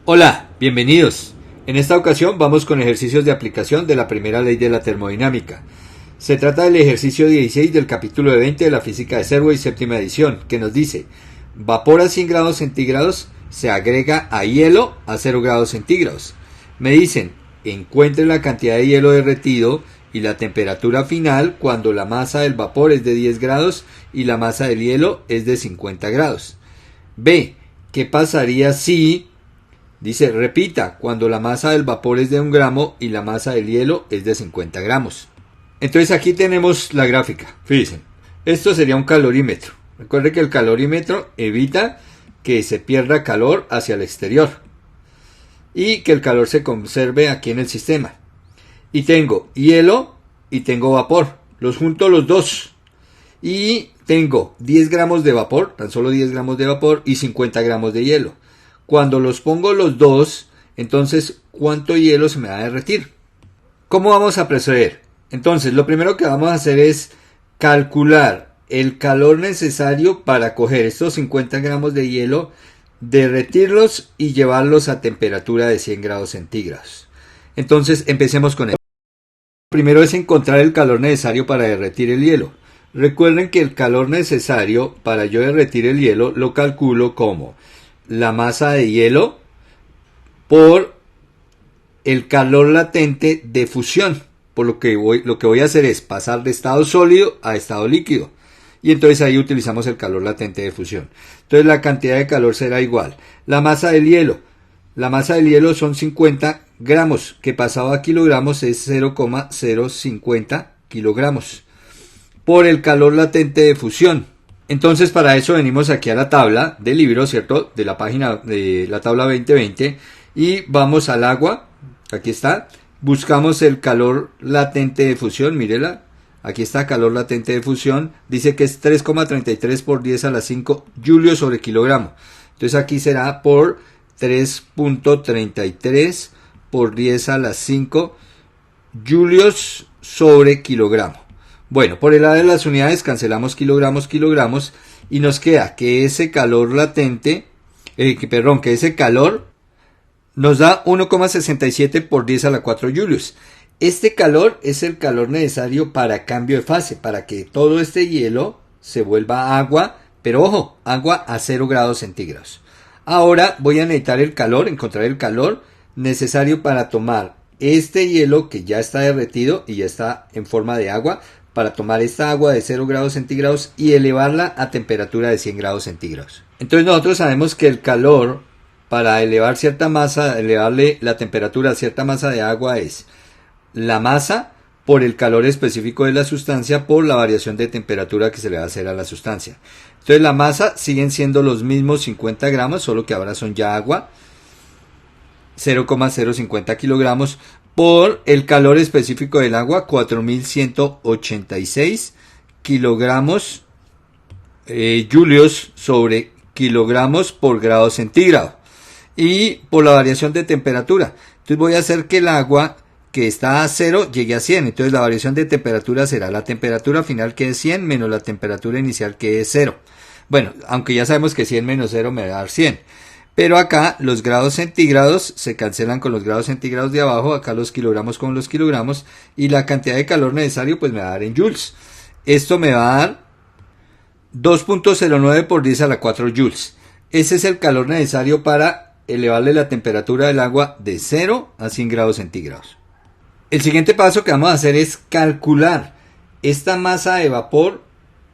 Hola, bienvenidos. En esta ocasión vamos con ejercicios de aplicación de la primera ley de la termodinámica. Se trata del ejercicio 16 del capítulo 20 de la física de Servo, séptima edición, que nos dice: vapor a 100 grados centígrados se agrega a hielo a 0 grados centígrados. Me dicen, encuentre la cantidad de hielo derretido y la temperatura final cuando la masa del vapor es de 10 grados y la masa del hielo es de 50 grados. B. ¿Qué pasaría si... Dice, repita, cuando la masa del vapor es de 1 gramo y la masa del hielo es de 50 gramos. Entonces aquí tenemos la gráfica. Fíjense, esto sería un calorímetro. Recuerde que el calorímetro evita que se pierda calor hacia el exterior y que el calor se conserve aquí en el sistema. Y tengo hielo y tengo vapor. Los junto los dos. Y tengo 10 gramos de vapor, tan solo 10 gramos de vapor y 50 gramos de hielo. Cuando los pongo los dos, entonces, ¿cuánto hielo se me va a derretir? ¿Cómo vamos a proceder? Entonces, lo primero que vamos a hacer es calcular el calor necesario para coger estos 50 gramos de hielo, derretirlos y llevarlos a temperatura de 100 grados centígrados. Entonces, empecemos con esto. Primero es encontrar el calor necesario para derretir el hielo. Recuerden que el calor necesario para yo derretir el hielo lo calculo como la masa de hielo por el calor latente de fusión. Por lo que voy a hacer es pasar de estado sólido a estado líquido. Y entonces ahí utilizamos el calor latente de fusión. Entonces la cantidad de calor será igual. La masa del hielo. La masa del hielo son 50 gramos, que pasado a kilogramos es 0,050 kilogramos. Por el calor latente de fusión. Entonces para eso venimos aquí a la tabla del libro, ¿cierto? De la página de la tabla 2020 y vamos al agua, aquí está, buscamos el calor latente de fusión, mírela, aquí está calor latente de fusión, dice que es 3,33 por 10 a la 5 julios sobre kilogramo, entonces aquí será por 3,33 por 10 a la 5 julios sobre kilogramo. Bueno, por el lado de las unidades cancelamos kilogramos y nos queda que ese calor latente, que ese calor nos da 1,67 por 10 a la 4 julios. Este calor es el calor necesario para cambio de fase, para que todo este hielo se vuelva agua, pero ojo, agua a 0 grados centígrados. Ahora voy a necesitar encontrar el calor necesario para tomar este hielo que ya está derretido y ya está en forma de agua, para tomar esta agua de 0 grados centígrados y elevarla a temperatura de 100 grados centígrados. Entonces nosotros sabemos que el calor para elevar cierta masa, elevarle la temperatura a cierta masa de agua es la masa por el calor específico de la sustancia por la variación de temperatura que se le va a hacer a la sustancia. Entonces la masa siguen siendo los mismos 50 gramos, solo que ahora son ya agua, 0,050 kilogramos, por el calor específico del agua, 4186 kilogramos julios sobre kilogramos por grado centígrado. Y por la variación de temperatura. Entonces voy a hacer que el agua que está a 0 llegue a 100. Entonces la variación de temperatura será la temperatura final, que es 100, menos la temperatura inicial, que es 0. Bueno, aunque ya sabemos que 100 menos 0 me va a dar 100. Pero acá los grados centígrados se cancelan con los grados centígrados de abajo, acá los kilogramos con los kilogramos, y la cantidad de calor necesario pues me va a dar en joules. Esto me va a dar 2,09 por 10 a la 4 joules. Ese es el calor necesario para elevarle la temperatura del agua de 0 a 100 grados centígrados. El siguiente paso que vamos a hacer es calcular esta masa de vapor,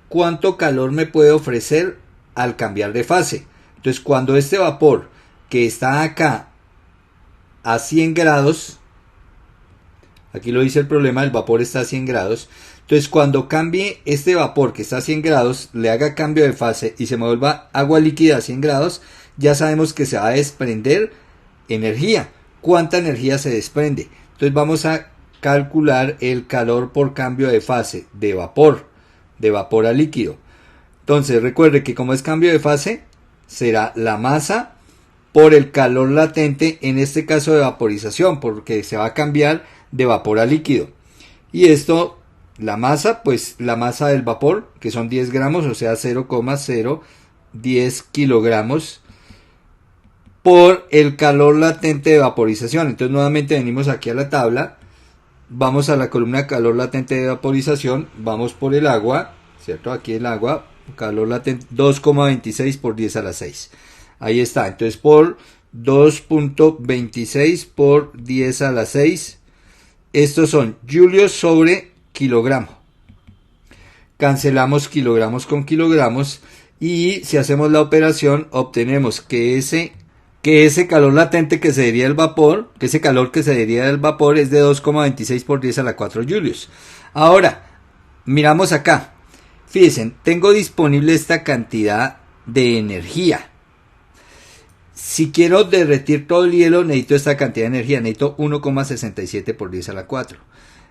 cuánto calor me puede ofrecer al cambiar de fase. Entonces cuando este vapor que está acá a 100 grados, aquí lo dice el problema, el vapor está a 100 grados, entonces cuando cambie este vapor que está a 100 grados, le haga cambio de fase y se me vuelva agua líquida a 100 grados, ya sabemos que se va a desprender energía. ¿Cuánta energía se desprende? Entonces vamos a calcular el calor por cambio de fase de vapor a líquido. Entonces recuerde que como es cambio de fase, será la masa por el calor latente, en este caso de vaporización, porque se va a cambiar de vapor a líquido. Y esto, la masa, pues la masa del vapor, que son 10 gramos, o sea 0,010 kilogramos por el calor latente de vaporización. Entonces nuevamente venimos aquí a la tabla, vamos a la columna calor latente de vaporización, vamos por el agua, ¿cierto? Aquí el agua, calor latente 2,26 por 10 a la 6. Ahí está, entonces por 2.26 por 10 a la 6, estos son julios sobre kilogramo. Cancelamos kilogramos con kilogramos y si hacemos la operación obtenemos que ese calor latente que se deriva del vapor, que ese calor que se deriva del vapor es de 2,26 por 10 a la 4 julios. Ahora, miramos acá. Fíjense, tengo disponible esta cantidad de energía. Si quiero derretir todo el hielo, necesito esta cantidad de energía. Necesito 1,67 por 10 a la 4.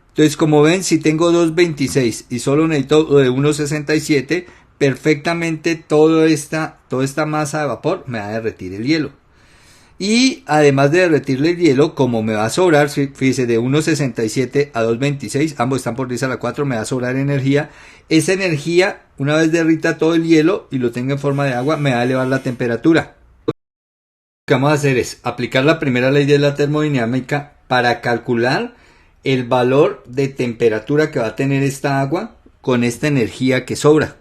Entonces, como ven, si tengo 2,26 y solo necesito de 1,67, perfectamente toda esta masa de vapor me va a derretir el hielo. Y además de derretirle el hielo, como me va a sobrar, fíjese, de 1,67 a 2,26, ambos están por 10 a la 4, me va a sobrar energía. Esa energía, una vez derrita todo el hielo y lo tenga en forma de agua, me va a elevar la temperatura. Lo que vamos a hacer es aplicar la primera ley de la termodinámica para calcular el valor de temperatura que va a tener esta agua con esta energía que sobra.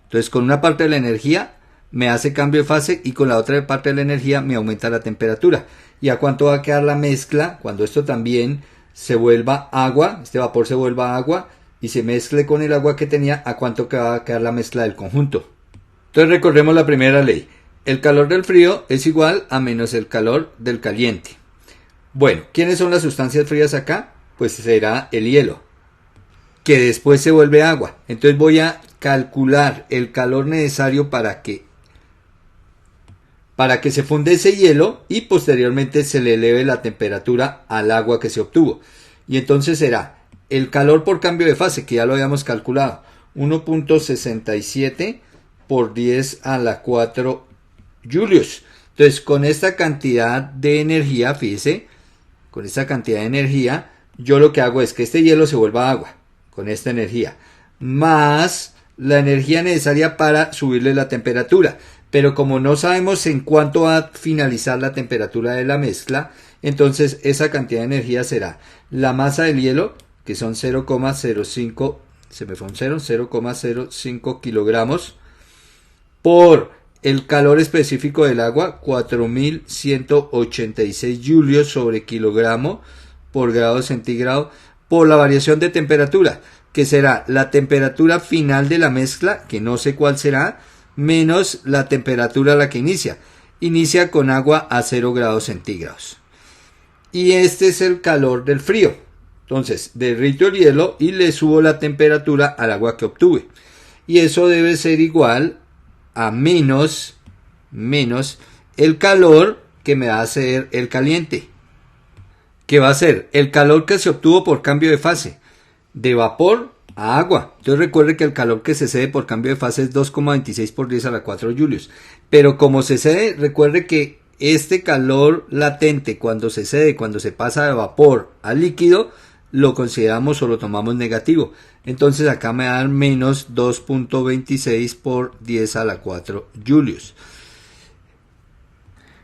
Entonces, con una parte de la energía me hace cambio de fase y con la otra parte de la energía me aumenta la temperatura. ¿Y a cuánto va a quedar la mezcla cuando esto también se vuelva agua, este vapor se vuelva agua y se mezcle con el agua que tenía? ¿A cuánto va a quedar la mezcla del conjunto? Entonces recordemos la primera ley. El calor del frío es igual a menos el calor del caliente. Bueno, ¿quiénes son las sustancias frías acá? Pues será el hielo, que después se vuelve agua. Entonces voy a calcular el calor necesario para que se funde ese hielo y posteriormente se le eleve la temperatura al agua que se obtuvo. Y entonces será el calor por cambio de fase, que ya lo habíamos calculado, 1.67 por 10 a la 4 julios. Entonces, con esta cantidad de energía, fíjese, con esta cantidad de energía, yo lo que hago es que este hielo se vuelva agua, con esta energía, más la energía necesaria para subirle la temperatura. Pero como no sabemos en cuánto va a finalizar la temperatura de la mezcla, entonces esa cantidad de energía será la masa del hielo, que son 0,05, se me fue un 0,05 kilogramos, por el calor específico del agua, 4186 julios sobre kilogramo por grado centígrado, por la variación de temperatura, que será la temperatura final de la mezcla, que no sé cuál será, menos la temperatura a la que inicia. Inicia con agua a 0 grados centígrados. Y este es el calor del frío. Entonces, derrito el hielo y le subo la temperatura al agua que obtuve. Y eso debe ser igual a menos el calor que me va a hacer el caliente, que va a ser el calor que se obtuvo por cambio de fase, de vapor a agua. Entonces recuerde que el calor que se cede por cambio de fase es 2,26 por 10 a la 4 julios. Pero como se cede, recuerde que este calor latente cuando se pasa de vapor a líquido, lo consideramos o lo tomamos negativo. Entonces acá me dan menos 2.26 por 10 a la 4 julios.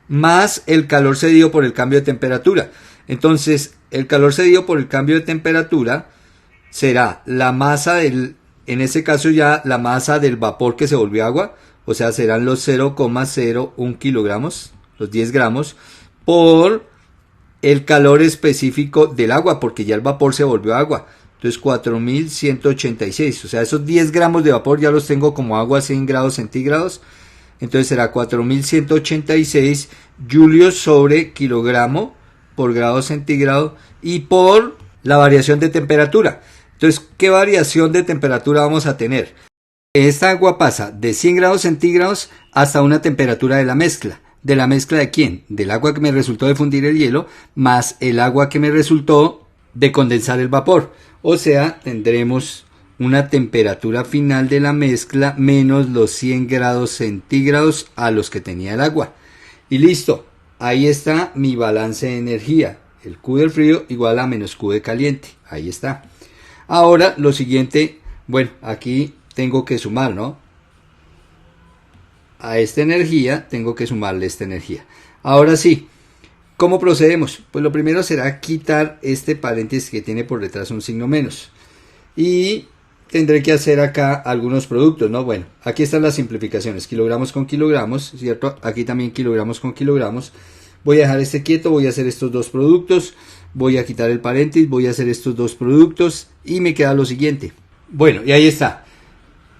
Más el calor cedido por el cambio de temperatura. Entonces el calor cedido por el cambio de temperatura será la masa en ese caso ya la masa del vapor que se volvió agua, o sea serán los 0,01 kilogramos, los 10 gramos, por el calor específico del agua, porque ya el vapor se volvió agua. Entonces 4186, o sea esos 10 gramos de vapor ya los tengo como agua a 100 grados centígrados. Entonces será 4186 julios sobre kilogramo por grado centígrado y por la variación de temperatura. Entonces, ¿qué variación de temperatura vamos a tener? Esta agua pasa de 100 grados centígrados hasta una temperatura de la mezcla. ¿De la mezcla de quién? Del agua que me resultó de fundir el hielo más el agua que me resultó de condensar el vapor. O sea, tendremos una temperatura final de la mezcla menos los 100 grados centígrados a los que tenía el agua. Y listo, ahí está mi balance de energía. El Q del frío igual a menos Q de caliente. Ahí está. Ahora lo siguiente, bueno, aquí tengo que sumar, ¿no? a esta energía tengo que sumarle esta energía. Ahora sí, ¿cómo procedemos? Pues lo primero será quitar este paréntesis que tiene por detrás un signo menos. Y tendré que hacer acá algunos productos, ¿no? Bueno, aquí están las simplificaciones, kilogramos con kilogramos, ¿cierto? Aquí también kilogramos con kilogramos. Voy a dejar este quieto, voy a hacer estos dos productos, voy a quitar el paréntesis, voy a hacer estos dos productos y me queda lo siguiente. Bueno, y ahí está.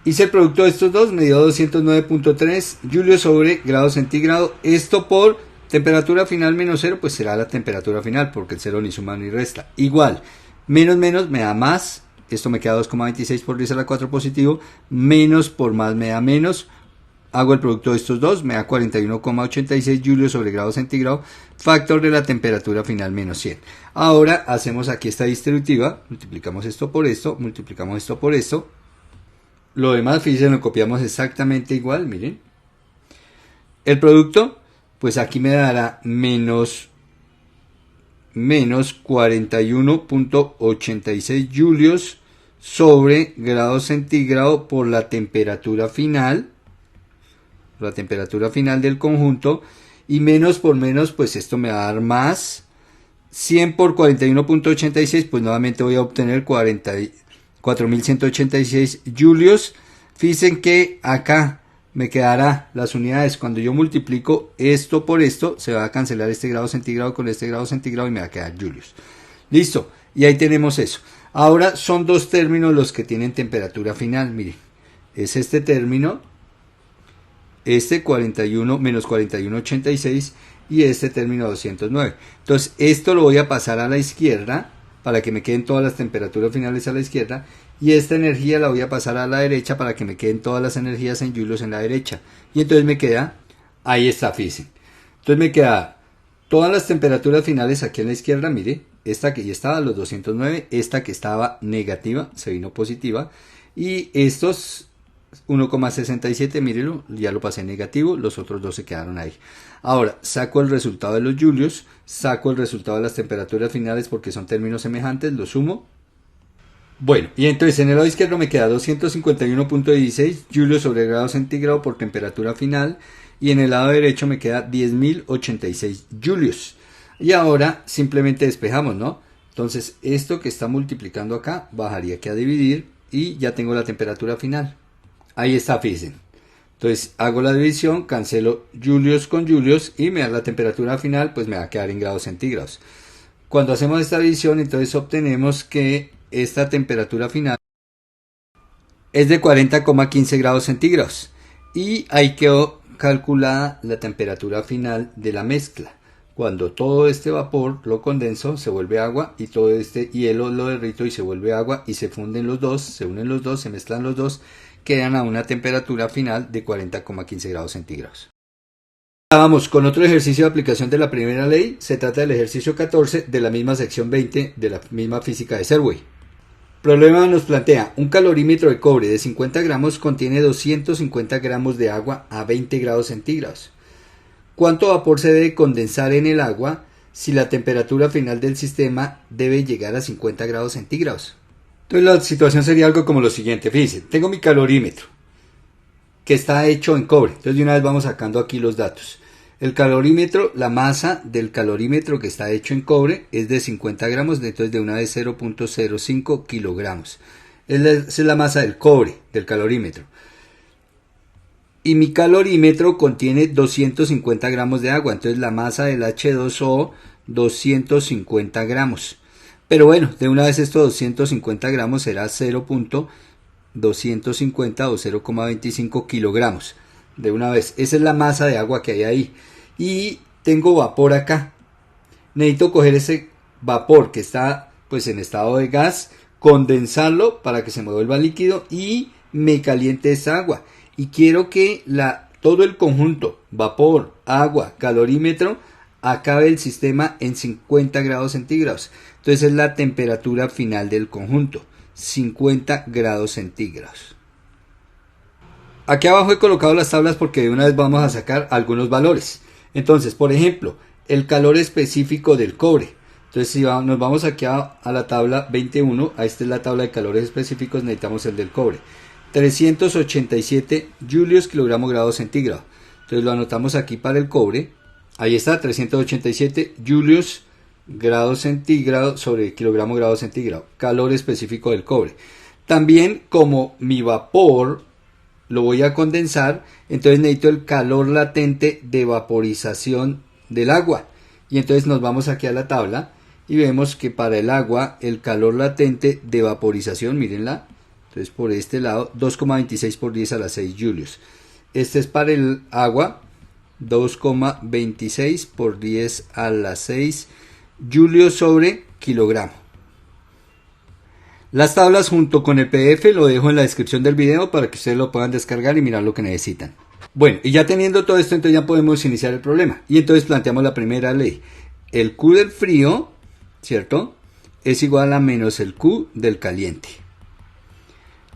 Hice el producto de estos dos, me dio 209.3 julios sobre grado centígrado. Esto por temperatura final menos 0, pues será la temperatura final, porque el 0 ni suma ni resta. Igual, menos menos me da más, esto me queda 2,26 por 10 a la 4 positivo, menos por más me da menos. Hago el producto de estos dos, me da 41,86 julios sobre grado centígrado, factor de la temperatura final menos 100. Ahora hacemos aquí esta distributiva, multiplicamos esto por esto, multiplicamos esto por esto. Lo demás, fíjense, lo copiamos exactamente igual, miren. El producto, pues aquí me dará menos 41,86 julios sobre grado centígrado por la temperatura final del conjunto, y menos por menos, pues esto me va a dar más. 100 por 41,86, pues nuevamente voy a obtener 4.186 julios. Fíjense que acá me quedará las unidades. Cuando yo multiplico esto por esto, se va a cancelar este grado centígrado con este grado centígrado y me va a quedar julios. Listo, y ahí tenemos eso. Ahora son dos términos los que tienen temperatura final. Miren, es este término, este 41 menos 41,86, y este término 209. Entonces esto lo voy a pasar a la izquierda para que me queden todas las temperaturas finales a la izquierda, y esta energía la voy a pasar a la derecha para que me queden todas las energías en julios en la derecha. Y entonces me queda, ahí está, fíjense. Entonces me queda todas las temperaturas finales aquí en la izquierda, mire, esta que ya estaba, los 209, esta que estaba negativa, se vino positiva, y estos 1,67, mírelo, ya lo pasé negativo, los otros dos se quedaron ahí. Ahora, saco el resultado de los julios, saco el resultado de las temperaturas finales porque son términos semejantes, lo sumo. Bueno, y entonces en el lado izquierdo me queda 251,16 julios sobre grado centígrado por temperatura final, y en el lado derecho me queda 10.086 julios. Y ahora simplemente despejamos, ¿no? Entonces esto que está multiplicando acá, bajaría aquí a dividir y ya tengo la temperatura final. Ahí está, fíjense. Entonces hago la división, cancelo julios con julios y me da la temperatura final, pues me va a quedar en grados centígrados. Cuando hacemos esta división, entonces obtenemos que esta temperatura final es de 40,15 grados centígrados. Y ahí quedó calculada la temperatura final de la mezcla. Cuando todo este vapor lo condenso, se vuelve agua, y todo este hielo lo derrito y se vuelve agua, y se funden los dos, se unen los dos, se mezclan los dos, quedan a una temperatura final de 40,15 grados centígrados. Vamos con otro ejercicio de aplicación de la primera ley. Se trata del ejercicio 14 de la misma sección 20 de la misma física de Serway. Problema nos plantea: un calorímetro de cobre de 50 gramos contiene 250 gramos de agua a 20 grados centígrados. ¿Cuánto vapor se debe condensar en el agua si la temperatura final del sistema debe llegar a 50 grados centígrados? Entonces la situación sería algo como lo siguiente. Fíjense, tengo mi calorímetro que está hecho en cobre. Entonces de una vez vamos sacando aquí los datos. El calorímetro, la masa del calorímetro que está hecho en cobre es de 50 gramos, entonces de una vez 0,05 kilogramos. Esa es la masa del cobre, del calorímetro. Y mi calorímetro contiene 250 gramos de agua, entonces la masa del H2O 250 gramos. Pero bueno, de una vez estos 250 gramos será 0,250 o 0,25 kilogramos. De una vez, esa es la masa de agua que hay ahí. Y tengo vapor acá. Necesito coger ese vapor que está pues en estado de gas, condensarlo para que se me vuelva líquido y me caliente esa agua. Y quiero que todo el conjunto, vapor, agua, calorímetro, acabe el sistema en 50 grados centígrados. Entonces es la temperatura final del conjunto, 50 grados centígrados. Aquí abajo he colocado las tablas porque de una vez vamos a sacar algunos valores. Entonces, por ejemplo, el calor específico del cobre. Entonces, si nos vamos aquí a la tabla 21, esta es la tabla de calores específicos, necesitamos el del cobre. 387 julios kilogramo grado centígrado. Entonces lo anotamos aquí para el cobre. Ahí está, 387 julios grado centígrado sobre kilogramo grado centígrado. Calor específico del cobre. También, como mi vapor lo voy a condensar, entonces necesito el calor latente de vaporización del agua. Y entonces nos vamos aquí a la tabla y vemos que para el agua el calor latente de vaporización, mírenla, entonces por este lado 2,26 por 10 a la 6 julios. Este es para el agua, 2,26 por 10 a la 6 julios sobre kilogramo. Las tablas junto con el PDF lo dejo en la descripción del video para que ustedes lo puedan descargar y mirar lo que necesitan. Bueno, y ya teniendo todo esto, entonces ya podemos iniciar el problema. Y entonces planteamos la primera ley. El Q del frío, ¿cierto?, es igual a menos el Q del caliente.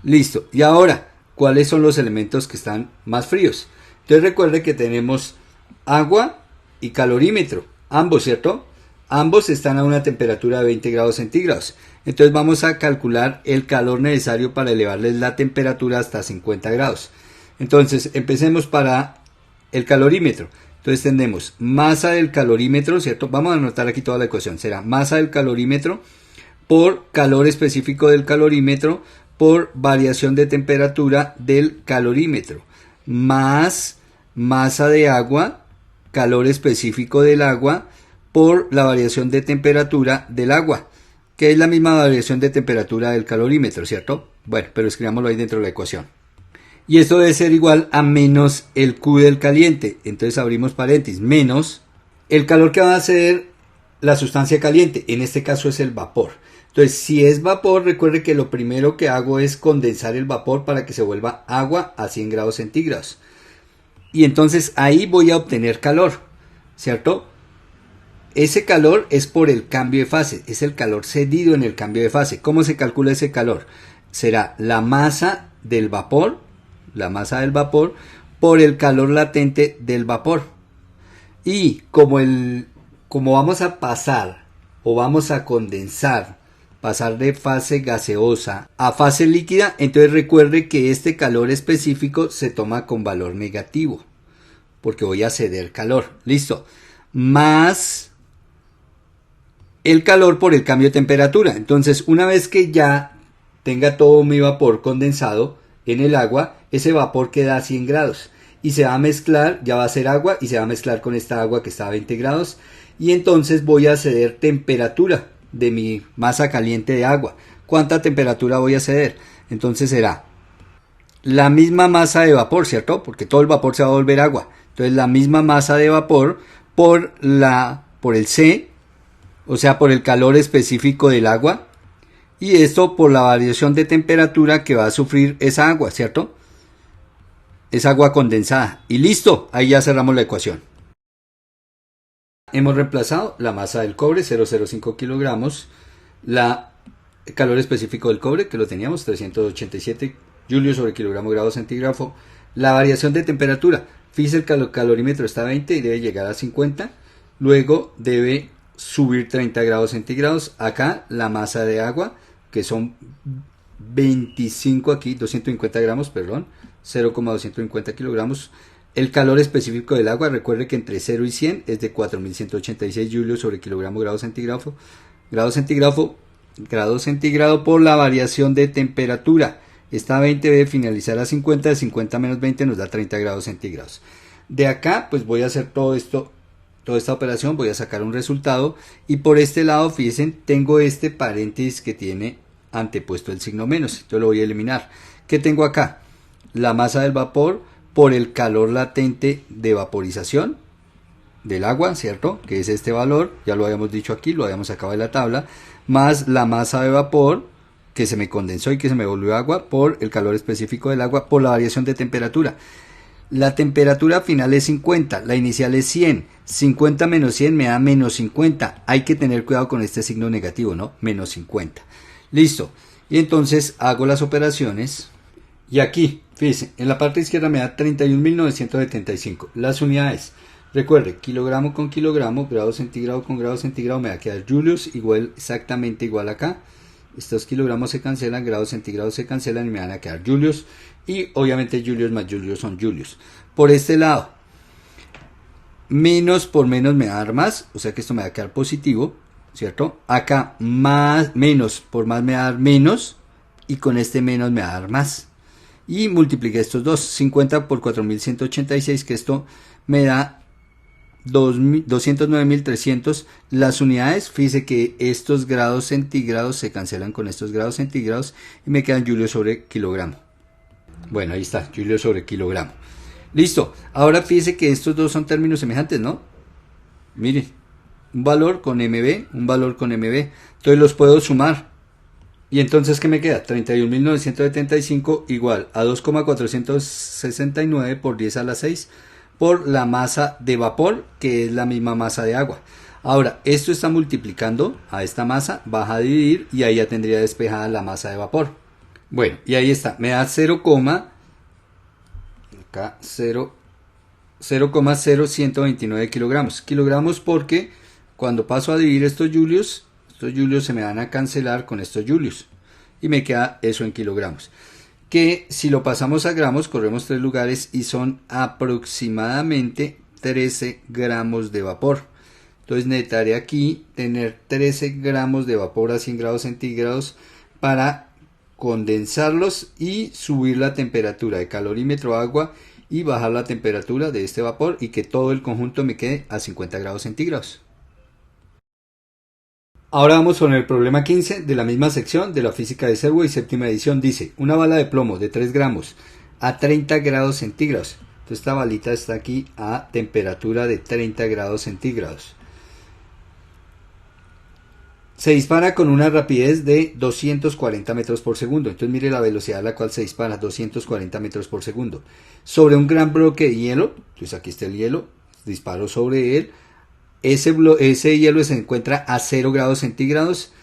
Listo. Y ahora, ¿cuáles son los elementos que están más fríos? Entonces recuerde que tenemos agua y calorímetro. Ambos, ¿cierto? Ambos están a una temperatura de 20 grados centígrados. Entonces vamos a calcular el calor necesario para elevarles la temperatura hasta 50 grados. Entonces empecemos para el calorímetro. Entonces tenemos masa del calorímetro, ¿cierto? Vamos a anotar aquí toda la ecuación. Será masa del calorímetro por calor específico del calorímetro por variación de temperatura del calorímetro. Más masa de agua, calor específico del agua por la variación de temperatura del agua, que es la misma variación de temperatura del calorímetro, ¿cierto? Bueno, pero escribámoslo ahí dentro de la ecuación. Y esto debe ser igual a menos el Q del caliente. Entonces abrimos paréntesis, menos el calor que va a hacer la sustancia caliente. En este caso es el vapor. Entonces, si es vapor, recuerde que lo primero que hago es condensar el vapor para que se vuelva agua a 100 grados centígrados. Y entonces ahí voy a obtener calor, ¿cierto? Ese calor es por el cambio de fase, es el calor cedido en el cambio de fase. ¿Cómo se calcula ese calor? Será la masa del vapor por el calor latente del vapor. Y como vamos a pasar o vamos a condensar, pasar de fase gaseosa a fase líquida, entonces recuerde que este calor específico se toma con valor negativo, porque voy a ceder calor. Listo. Más el calor por el cambio de temperatura. Entonces, una vez que ya tenga todo mi vapor condensado en el agua, ese vapor queda a 100 grados y se va a mezclar, ya va a ser agua y se va a mezclar con esta agua que está a 20 grados y entonces voy a ceder temperatura de mi masa caliente de agua. ¿Cuánta temperatura voy a ceder? Entonces será la misma masa de vapor, ¿cierto? Porque todo el vapor se va a volver agua. Entonces la misma masa de vapor por el C, o sea, por el calor específico del agua, y esto por la variación de temperatura que va a sufrir esa agua, ¿cierto? Es agua condensada. Y listo, ahí ya cerramos la ecuación. Hemos reemplazado la masa del cobre, 0,05 kilogramos, el calor específico del cobre, que lo teníamos, 387 julios sobre kilogramo grado centígrado, la variación de temperatura. Fíjese, el calorímetro está a 20 y debe llegar a 50, luego debe subir 30 grados centígrados. Acá la masa de agua, que son 25 aquí, 250 gramos, perdón, 0,250 kilogramos. El calor específico del agua, recuerde que entre 0 y 100 es de 4186 julios sobre kilogramo grado centígrado. Grado centígrado por la variación de temperatura. Esta 20 debe finalizar a 50, de 50 menos 20 nos da 30 grados centígrados. De acá pues voy a hacer todo esto, toda esta operación, voy a sacar un resultado y por este lado, fíjense, tengo este paréntesis que tiene antepuesto el signo menos, entonces lo voy a eliminar. ¿Qué tengo acá? La masa del vapor por el calor latente de vaporización del agua, ¿cierto? Que es este valor, ya lo habíamos dicho aquí, lo habíamos sacado de la tabla, más la masa de vapor que se me condensó y que se me volvió agua por el calor específico del agua por la variación de temperatura. La temperatura final es 50, la inicial es 100, 50 menos 100 me da menos 50, hay que tener cuidado con este signo negativo, ¿no? Menos 50. Listo, y entonces hago las operaciones y aquí, fíjense, en la parte izquierda me da 31.975, las unidades. Recuerde, kilogramo con kilogramo, grado centígrado con grado centígrado me va a quedar julios, igual, exactamente igual acá. estos kilogramos se cancelan, grados centígrados se cancelan y me van a quedar julios. Y obviamente julios más julios son julios. Por este lado, menos por menos me va a dar más, o sea que esto me va a quedar positivo, ¿cierto? Acá más, menos por más me va a dar menos, y con este menos me va a dar más. Y multipliqué estos dos, 50 por 4186, que esto me da 209.300. Las unidades, fíjese que estos grados centígrados se cancelan con estos grados centígrados y me quedan julios sobre kilogramo. Bueno, ahí está, julios sobre kilogramo. Listo, ahora fíjese que estos dos son términos semejantes, ¿no? Miren, un valor con MB, un valor con MB. Entonces los puedo sumar. Y entonces, ¿qué me queda? 31.975 igual a 2,469 por 10 a la 6 por la masa de vapor, que es la misma masa de agua. Ahora, esto está multiplicando a esta masa, baja a dividir y ahí ya tendría despejada la masa de vapor. Bueno, y ahí está, me da 0,0129 kilogramos. Kilogramos porque cuando paso a dividir estos julios se me van a cancelar con estos julios y me queda eso en kilogramos, que si lo pasamos a gramos corremos 3 lugares y son aproximadamente 13 gramos de vapor. Entonces necesitaré aquí tener 13 gramos de vapor a 100 grados centígrados para condensarlos y subir la temperatura de calorímetro agua y bajar la temperatura de este vapor y que todo el conjunto me quede a 50 grados centígrados. Ahora vamos con el problema 15 de la misma sección de la física de Servo y séptima edición. Dice, una bala de plomo de 3 gramos a 30 grados centígrados. Entonces esta balita está aquí a temperatura de 30 grados centígrados. Se dispara con una rapidez de 240 metros por segundo. Entonces mire la velocidad a la cual se dispara, 240 metros por segundo. Sobre un gran bloque de hielo, entonces aquí está el hielo, disparo sobre él. Ese hielo se encuentra a 0 grados centígrados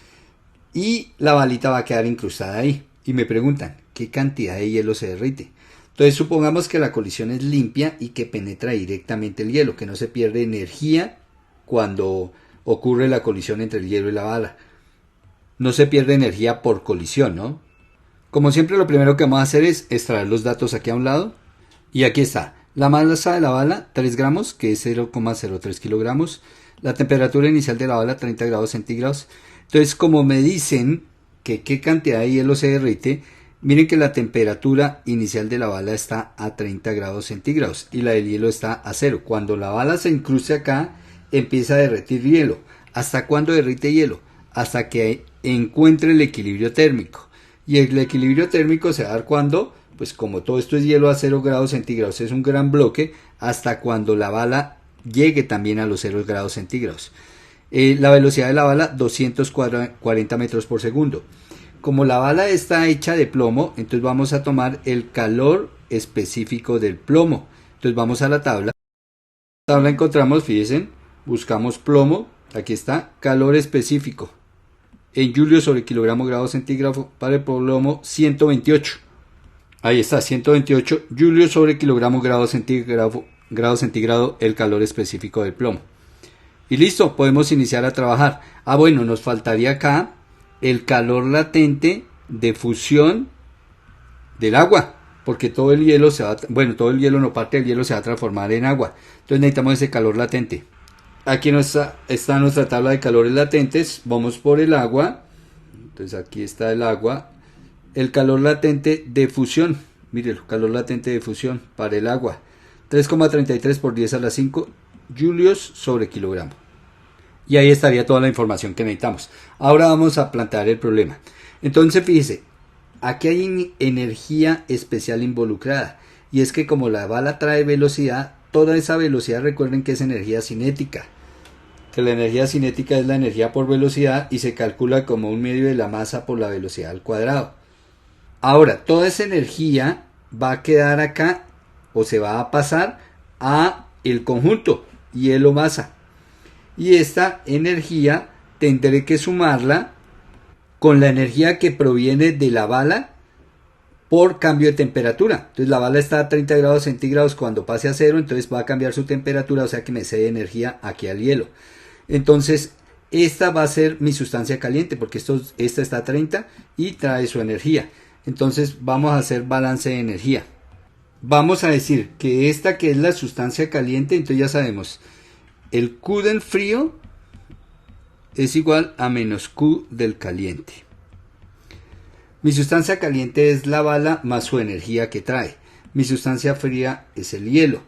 y la balita va a quedar incrustada ahí. Y me preguntan, ¿qué cantidad de hielo se derrite? Entonces supongamos que la colisión es limpia y que penetra directamente el hielo, que no se pierde energía cuando ocurre la colisión entre el hielo y la bala. No se pierde energía por colisión, ¿no? Como siempre, lo primero que vamos a hacer es extraer los datos aquí a un lado. Y aquí está. La masa de la bala, 3 gramos, que es 0,03 kilogramos. La temperatura inicial de la bala, 30 grados centígrados. Entonces, como me dicen que qué cantidad de hielo se derrite, miren que la temperatura inicial de la bala está a 30 grados centígrados y la del hielo está a 0. Cuando la bala se incruste acá, empieza a derretir hielo. ¿Hasta cuándo derrite hielo? Hasta que encuentre el equilibrio térmico. Y el equilibrio térmico se va a dar cuando, pues como todo esto es hielo a 0 grados centígrados, es un gran bloque, hasta cuando la bala llegue también a los 0 grados centígrados. La velocidad de la bala, 240 metros por segundo. Como la bala está hecha de plomo, entonces vamos a tomar el calor específico del plomo. Entonces vamos a la tabla. En la tabla encontramos, fíjense, buscamos plomo, aquí está, calor específico. En julios sobre kilogramo grado centígrado para el plomo, 128. Ahí está, 128 julios sobre kilogramo grado centígrado el calor específico del plomo. Y listo, podemos iniciar a trabajar. Bueno, nos faltaría acá el calor latente de fusión del agua, porque todo el hielo se va, todo el hielo no, parte del hielo se va a transformar en agua. Entonces necesitamos ese calor latente. Aquí está nuestra tabla de calores latentes. Vamos por el agua. Entonces aquí está el agua. El calor latente de fusión, mire el calor latente de fusión para el agua, 3,33 por 10 a la 5 julios sobre kilogramo. Y ahí estaría toda la información que necesitamos. Ahora vamos a plantear el problema. Entonces fíjese, aquí hay energía especial involucrada, y es que como la bala trae velocidad, toda esa velocidad recuerden que es energía cinética, que la energía cinética es la energía por velocidad y se calcula como un medio de la masa por la velocidad al cuadrado. Ahora, toda esa energía va a quedar acá o se va a pasar a el conjunto hielo-masa. Y esta energía tendré que sumarla con la energía que proviene de la bala por cambio de temperatura. Entonces la bala está a 30 grados centígrados, cuando pase a 0, entonces va a cambiar su temperatura, o sea que me cede energía aquí al hielo. Entonces esta va a ser mi sustancia caliente porque esta está a 30 y trae su energía. Entonces vamos a hacer balance de energía. Vamos a decir que esta que es la sustancia caliente, entonces ya sabemos, el Q del frío es igual a menos Q del caliente. Mi sustancia caliente es la bala más su energía que trae. Mi sustancia fría es el hielo.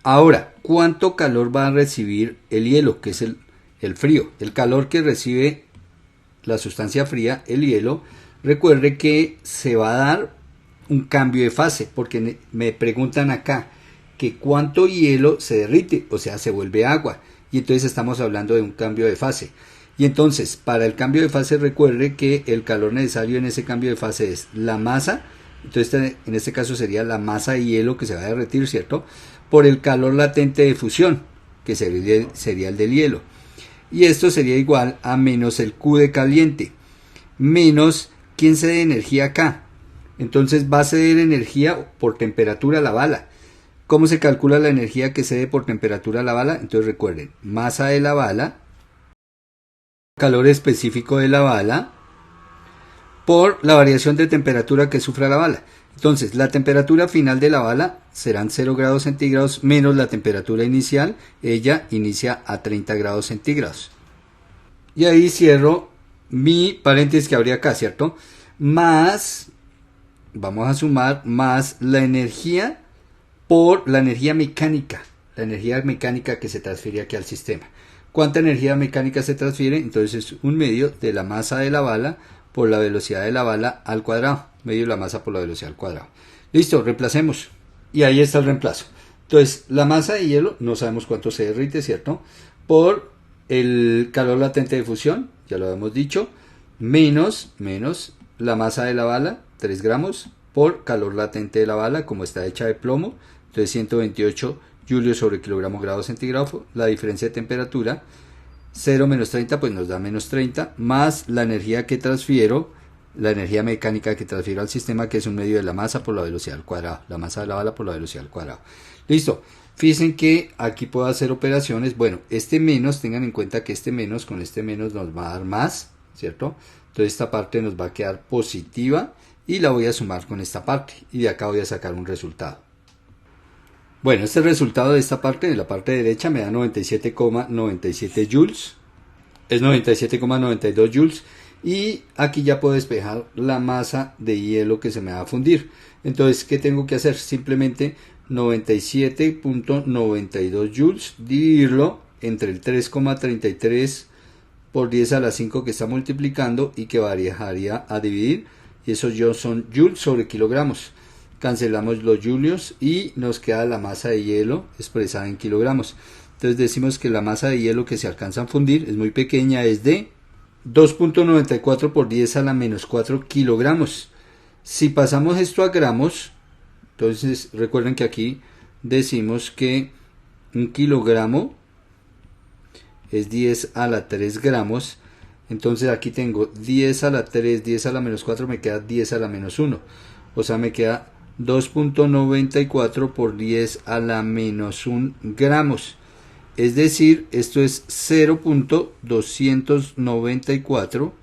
Ahora, ¿cuánto calor va a recibir el hielo, que es el frío? El calor que recibe la sustancia fría, el hielo, recuerde que se va a dar un cambio de fase, porque me preguntan acá que cuánto hielo se derrite, o sea, se vuelve agua, y entonces estamos hablando de un cambio de fase. Y entonces, para el cambio de fase, recuerde que el calor necesario en ese cambio de fase es la masa, entonces en este caso sería la masa de hielo que se va a derretir, ¿cierto? Por el calor latente de fusión, que sería el del hielo. Y esto sería igual a menos el Q de caliente, menos, ¿quién cede energía acá? Entonces va a ceder energía por temperatura a la bala. ¿Cómo se calcula la energía que cede por temperatura a la bala? Entonces recuerden, masa de la bala, calor específico de la bala, por la variación de temperatura que sufra la bala. Entonces, la temperatura final de la bala serán 0 grados centígrados menos la temperatura inicial. Ella inicia a 30 grados centígrados. Y ahí cierro mi paréntesis que habría acá, ¿cierto? Más, vamos a sumar, más la energía por la energía mecánica. La energía mecánica que se transfiere aquí al sistema. ¿Cuánta energía mecánica se transfiere? Entonces es un medio de la masa de la bala por la velocidad de la bala al cuadrado. Medio de la masa por la velocidad al cuadrado. Listo, reemplacemos. Y ahí está el reemplazo. Entonces, la masa de hielo, no sabemos cuánto se derrite, ¿cierto? Por el calor latente de fusión, ya lo habíamos dicho, menos la masa de la bala, 3 gramos, por calor latente de la bala, como está hecha de plomo, entonces 128 julios sobre kilogramo grado centígrado, la diferencia de temperatura, 0 menos 30 pues nos da menos 30, más la energía que transfiero, la energía mecánica que transfiero al sistema, que es un medio de la masa por la velocidad al cuadrado, la masa de la bala por la velocidad al cuadrado. Listo, fíjense que aquí puedo hacer operaciones, bueno, este menos, tengan en cuenta que este menos con este menos nos va a dar más, ¿cierto? Entonces esta parte nos va a quedar positiva y la voy a sumar con esta parte y de acá voy a sacar un resultado. Bueno, este resultado de esta parte, de la parte derecha, me da 97,97 joules, es 97,92 joules, y aquí ya puedo despejar la masa de hielo que se me va a fundir. Entonces, ¿qué tengo que hacer? Simplemente 97,92 joules, dividirlo entre el 3,33 por 10 a la 5 que está multiplicando y que variaría a dividir, y eso son joules sobre kilogramos. Cancelamos los julios y nos queda la masa de hielo expresada en kilogramos. Entonces decimos que la masa de hielo que se alcanza a fundir es muy pequeña, es de 2.94 por 10 a la menos 4 kilogramos. Si pasamos esto a gramos, entonces recuerden que aquí decimos que un kilogramo es 10 a la 3 gramos. Entonces aquí tengo 10 a la 3, 10 a la menos 4, me queda 10 a la menos 1. O sea, me queda 2.94 por 10 a la menos 1 gramos. Es decir, esto es 0.294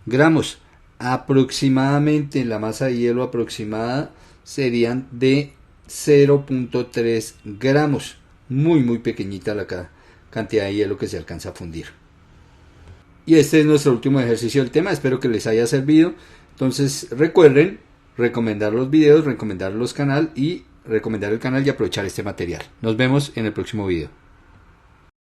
gramos. Aproximadamente la masa de hielo aproximada serían de 0.3 gramos. Muy pequeñita la cantidad de hielo que se alcanza a fundir. Y este es nuestro último ejercicio del tema. Espero que les haya servido. Entonces recuerden recomendar los videos, recomendar el canal y aprovechar este material. Nos vemos en el próximo video.